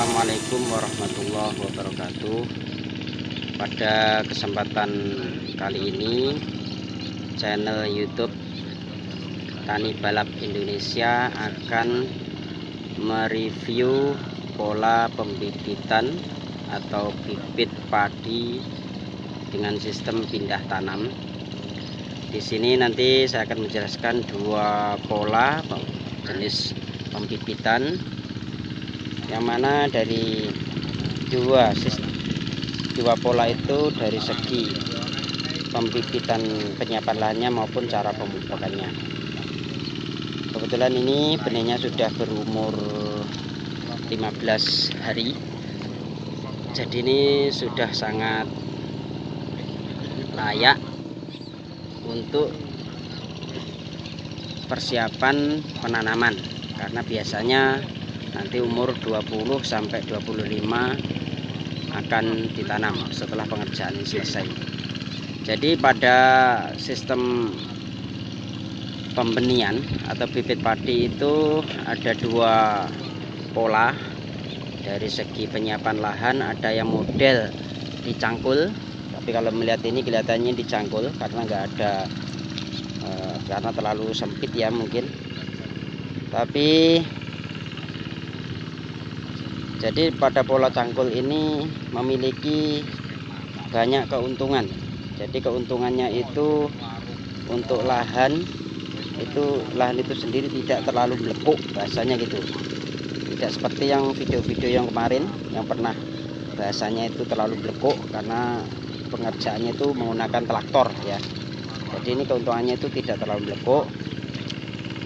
Assalamualaikum warahmatullahi wabarakatuh. Pada kesempatan kali ini, channel YouTube Tani Balap Indonesia akan mereview pola pembibitan atau bibit padi dengan sistem pindah tanam. Di sini nanti saya akan menjelaskan dua pola jenis pembibitan, yang mana dari dua pola itu dari segi pembibitan penyiapan lahannya maupun cara pemupukannya. Kebetulan ini benihnya sudah berumur 15 hari, jadi ini sudah sangat layak untuk persiapan penanaman, karena biasanya nanti umur 20 sampai 25 akan ditanam setelah pengerjaan selesai. Jadi pada sistem pembenihan atau bibit padi itu ada dua pola. Dari segi penyiapan lahan ada yang model dicangkul, tapi kalau melihat ini kelihatannya dicangkul karena nggak ada karena terlalu sempit ya mungkin. Tapi jadi pada pola cangkul ini memiliki banyak keuntungan. Jadi keuntungannya itu untuk lahan itu sendiri tidak terlalu melekuk, bahasanya gitu. Tidak seperti yang video-video yang kemarin yang pernah bahasanya itu terlalu melekuk karena pengerjaannya itu menggunakan traktor ya. Jadi ini keuntungannya itu tidak terlalu melekuk.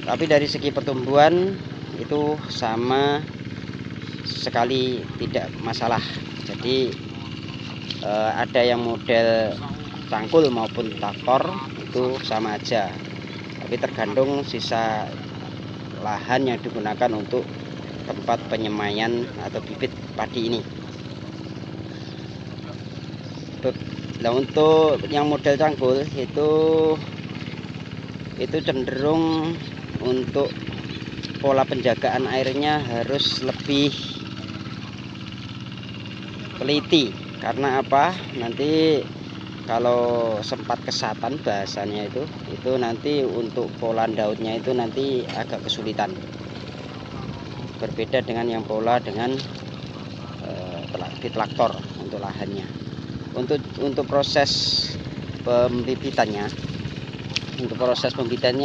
Tapi dari segi pertumbuhan itu sama sekali tidak masalah. Jadi ada yang model cangkul maupun traktor itu sama aja. Tapi tergantung sisa lahan yang digunakan untuk tempat penyemaian atau bibit padi ini. Nah, untuk yang model cangkul itu cenderung untuk pola penjagaan airnya harus lebih teliti. Karena apa? Nanti kalau sempat kesatan bahasanya itu nanti untuk pola daudnya itu nanti agak kesulitan. Berbeda dengan yang pola dengan di traktor untuk lahannya. Untuk proses pembibitannya,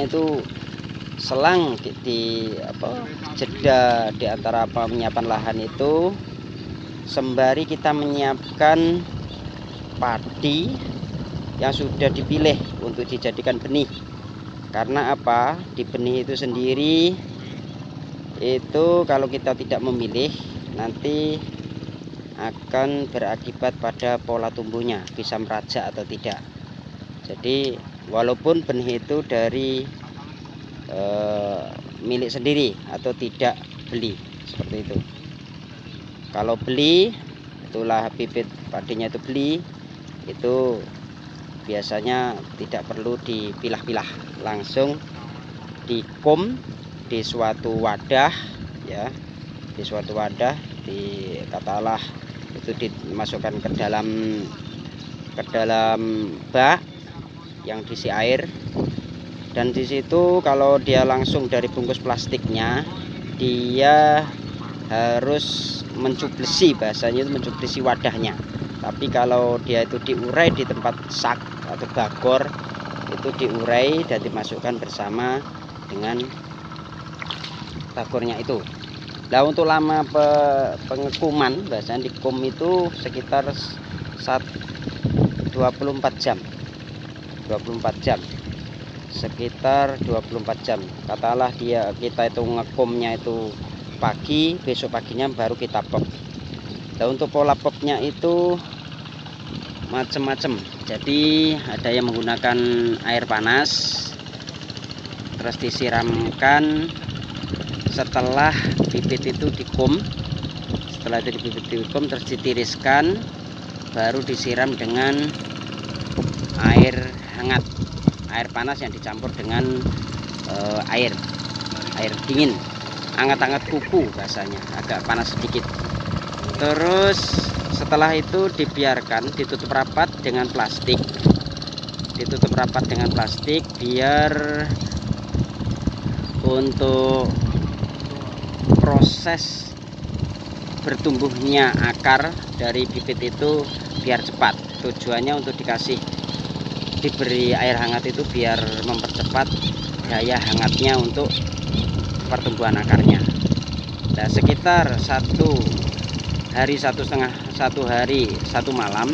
itu selang jeda di antara penyiapan lahan itu, sembari kita menyiapkan padi yang sudah dipilih untuk dijadikan benih. Karena apa? Di benih itu sendiri itu kalau kita tidak memilih nanti akan berakibat pada pola tumbuhnya, bisa merajak atau tidak. Jadi walaupun benih itu dari milik sendiri atau tidak beli, seperti itu. Kalau beli, itulah bibit padinya itu beli, itu biasanya tidak perlu dipilah-pilah, langsung dikum di suatu wadah ya, katalah itu dimasukkan ke dalam bak yang diisi air. Dan di situ kalau dia langsung dari bungkus plastiknya, dia harus mencublesi, bahasanya itu mencublesi wadahnya. Tapi kalau dia itu diurai di tempat sak atau bagor, itu diurai dan dimasukkan bersama dengan bagornya itu. Nah, untuk lama pengekuman, bahasanya dikum itu sekitar 24 jam. Sekitar 24 jam. Katalah kita itu ngekumnya itu pagi, besok paginya baru kita pop. Nah, untuk pola popnya itu macam-macam. Jadi ada yang menggunakan air panas, terus disiramkan setelah bibit itu dikum. Setelah itu terus ditiriskan, baru disiram dengan air hangat, air panas yang dicampur dengan air dingin, hangat-hangat kuku bahasanya, agak panas sedikit. Terus setelah itu dibiarkan ditutup rapat dengan plastik. Ditutup rapat dengan plastik biar untuk proses bertumbuhnya akar dari bibit itu biar cepat. Tujuannya untuk diberi air hangat itu biar mempercepat daya hangatnya untuk pertumbuhan akarnya. Nah, sekitar satu hari satu malam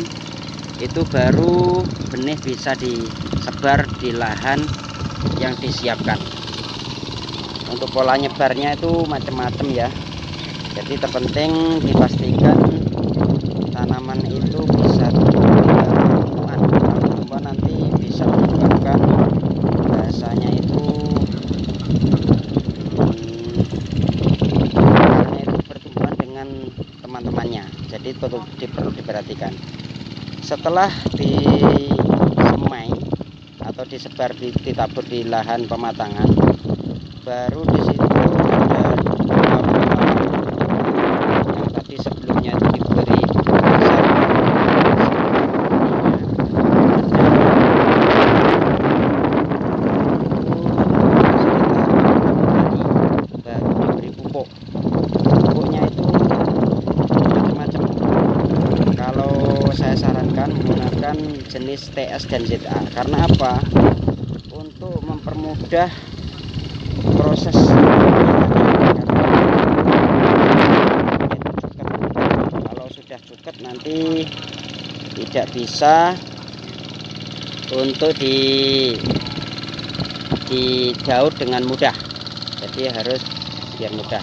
itu baru benih bisa disebar di lahan yang disiapkan. Untuk pola nyebarnya itu macam-macam ya. Jadi terpenting dipastikan tanaman itu bisa tumbuhan nanti bisa menyebabkan bahasanya itu bertumbuhan dengan teman-temannya. Jadi perlu diperhatikan. Setelah disemai atau disebar ditabur di lahan pematangan, baru di situ ada yang tadi sebelumnya itu diberi baru diberi pupuk. Pupuknya itu macam-macam. Kalau saya sarankan menggunakan jenis TS dan ZA. Karena apa? Untuk mempermudah proses. Kalau sudah cuket nanti tidak bisa untuk didaut dengan mudah. Jadi harus biar mudah.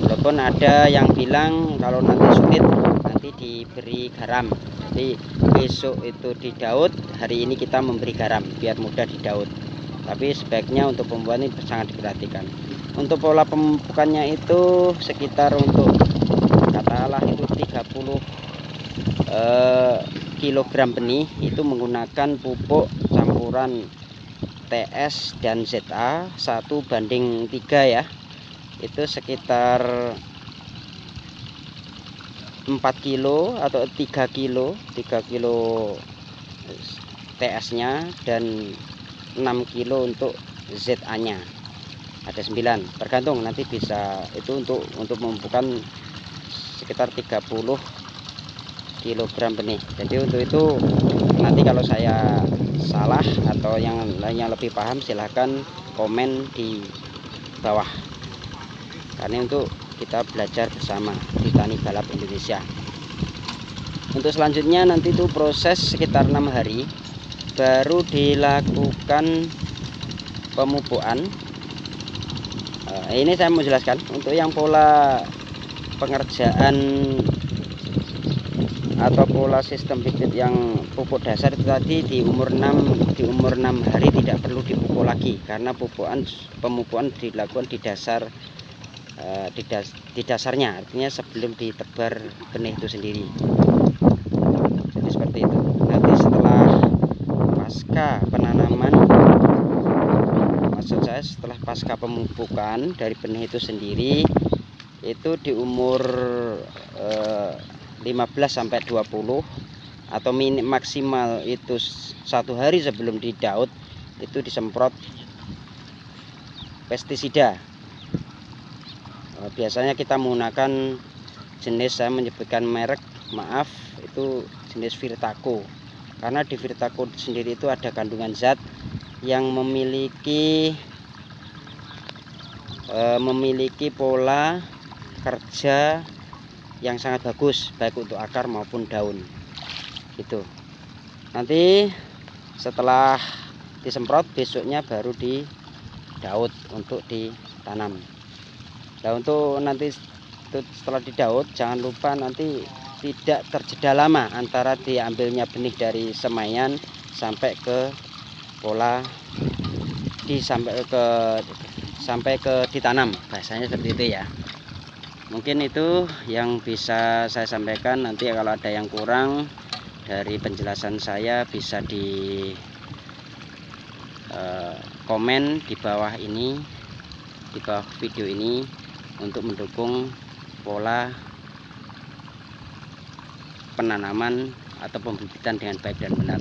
Walaupun ada yang bilang kalau nanti sulit nanti diberi garam. Jadi besok itu didaut, hari ini kita memberi garam biar mudah didaut. Tapi sebaiknya untuk pembuahan ini sangat diperhatikan. Untuk pola pemupukannya itu sekitar untuk katakanlah itu 30 kilogram benih itu menggunakan pupuk campuran TS dan ZA 1:3 ya. Itu sekitar 4 kilo atau 3 kilo TS nya dan 6 kilo untuk ZA nya. Ada 9 tergantung nanti bisa itu untuk memupukkan sekitar 30 kilogram benih. Jadi untuk itu nanti kalau saya salah atau yang lainnya lebih paham silahkan komen di bawah, karena untuk kita belajar bersama di Tani Balap Indonesia. Untuk selanjutnya nanti itu proses sekitar 6 hari baru dilakukan pemupukan. Ini saya mau jelaskan untuk yang pola pengerjaan atau pola sistem bibit yang pupuk dasar itu tadi di umur 6 hari tidak perlu dipupuk lagi, karena pemupukan dilakukan di dasarnya, artinya sebelum ditebar benih itu sendiri. Jadi seperti itu. Nanti setelah pasca penanaman, maksud saya setelah pasca pemupukan dari benih itu sendiri, itu di umur 15 sampai 20 atau maksimal itu 1 hari sebelum didaut itu disemprot pestisida. Biasanya kita menggunakan jenis, saya menyebutkan merek, maaf, itu jenis Virtaco. Karena di Virtaco sendiri itu ada kandungan zat yang memiliki pola kerja yang sangat bagus baik untuk akar maupun daun. Gitu. Nanti setelah disemprot besoknya baru didaut untuk ditanam. Nah, untuk nanti setelah didaut jangan lupa nanti tidak terjeda lama antara diambilnya benih dari semaian sampai ke pola sampai ke ditanam, bahasanya seperti itu ya. Mungkin itu yang bisa saya sampaikan. Nanti kalau ada yang kurang dari penjelasan saya bisa di komen di bawah ini, di bawah video ini, untuk mendukung pola penanaman atau pembibitan dengan baik dan benar.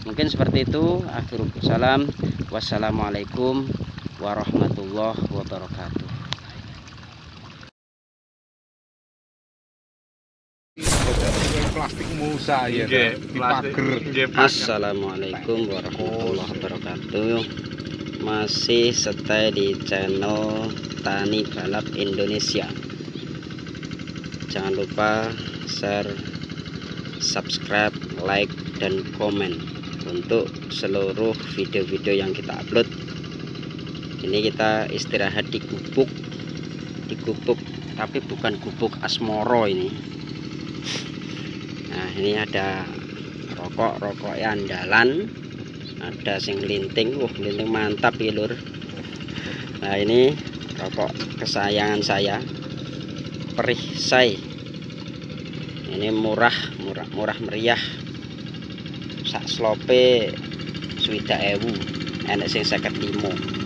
Mungkin seperti itu. Akhirul salam. Wassalamualaikum warahmatullahi wabarakatuh. Plastik musa ya, dipager. Assalamualaikum warahmatullahi wabarakatuh. Masih stay di channel Tani Balap Indonesia. Jangan lupa share, subscribe, like, dan komen untuk seluruh video-video yang kita upload. Ini kita istirahat di gubuk, tapi bukan gubuk Asmoro ini. Nah, ini ada rokok andalan, ada sing linting, linting mantap ya lur. Nah, ini rokok kesayangan saya, Perisai. Ini murah meriah. Sak slope 20.000, enek sing 55.